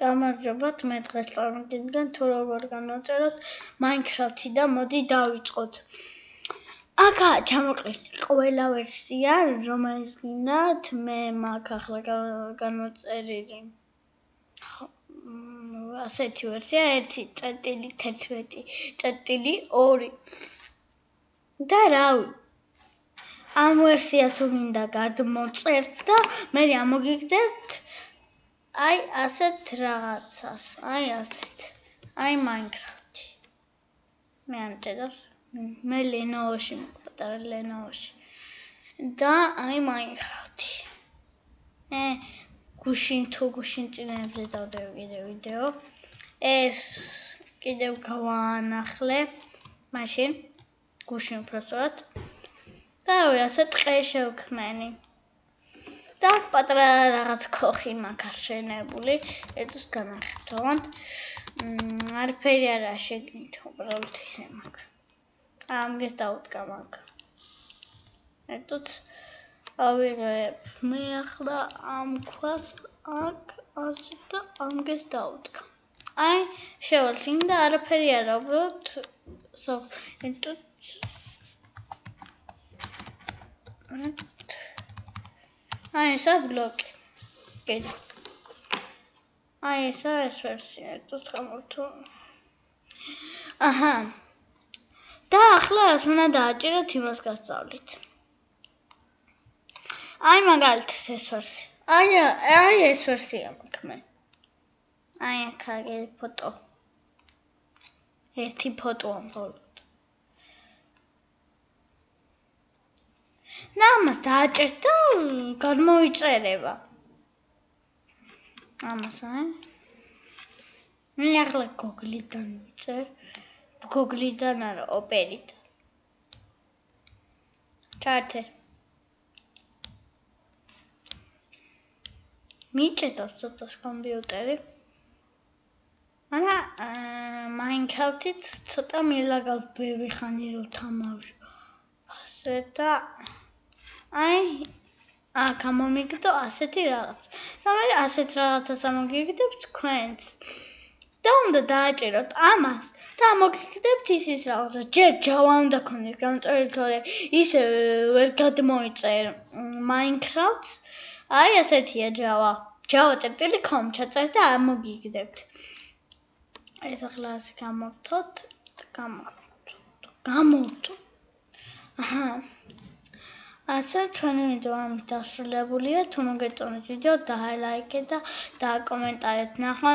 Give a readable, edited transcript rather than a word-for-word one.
გამარჯობათ, მე დღეს წარმოგიდგენ თუ როგორ განვაწეროთ Minecraft-ი და მოდი დავიწყოთ. აქაა ჩამოყრილი ყველა ვერსია, რომელიც გინდათ, მე მაქვს ახლა განვაწერილი ასეთი ვერსია 1.11.2 და რავი. ამ ვერსიას თუ გინდა გადმოწერთ და მე ამოგიგდებთ აი ასეთ რაღაცას, აი ასეთ. აი Minecraft-ი. მე ამჭედავს. მე Lenovo-ში მოვყავ, Lenovo-ში. და აი Minecraft-ი. გუშინ წინებზე დავდევი კიდევ ვიდეო. ეს კიდევ გავაანახლე. მაშინ გუშინ უბრალოდ და ასე ტყე შევქმენი. და პატარა რაღაც ქოხი მაქვს აშენებული, ერთოს განახებთ, თუმცა არაფერი არ შეგნით, უბრალოდ ისე მაქვს. ამგეს დავდგა მაგ. ერთოც ავიღებ მე ახლა ამ ქვას აქ ასე და ამგეს დავდგა. აი, შევალთინგ და არაფერი არა, უბრალოდ ერთოც აი ესა ბლოკი. კიდე. აი ესა ეს ვერსია, ერთოს გამორთო. აჰა. და ახლა რას უნდა დააჭიროთ იმას გასწავლით. აი მაგალითად ეს ვერსია. აი ეს ვერსია მაქვს მე. აი აქ აგერ ფოტო. ერთი ფოტოა მხოლოდ. და ამას დააჭერთ და გადმოიწერება. ამას მე ახლა Google-დან ვიწერ. Google-დან არა, Opera-დან. ჩართე. მიჭედავს ცოტას კომპიუტერი. მაგრამ Minecraft-ით ცოტა მილაგავს ბევრი ხანი რო თამაშობ. ასე და აი აქ ამომიგდო ასეთი რაღაც. და მე ასეთ რაღაცას ამოგიგდებთ თქვენც. და უნდა დააჭეროთ ამას და ამოგიგდებთ ის რაღაცა. ჯერ Java უნდა გქონდეს გამწვეული, თორე ისე ვერ გადმოიწერ Minecraft-ს. აი ასეთია Java. Java.com ჩაწერთ და ამოგიგდებთ. ეს ახლა ასე გამოვთოთ და გამოვთო. აჰა. ასე ჩვენი ვიდეო ამით დასრულებულია. თუ მოგეწონეთ ვიდეო, დაალაიქეთ და დააკომენტარეთ.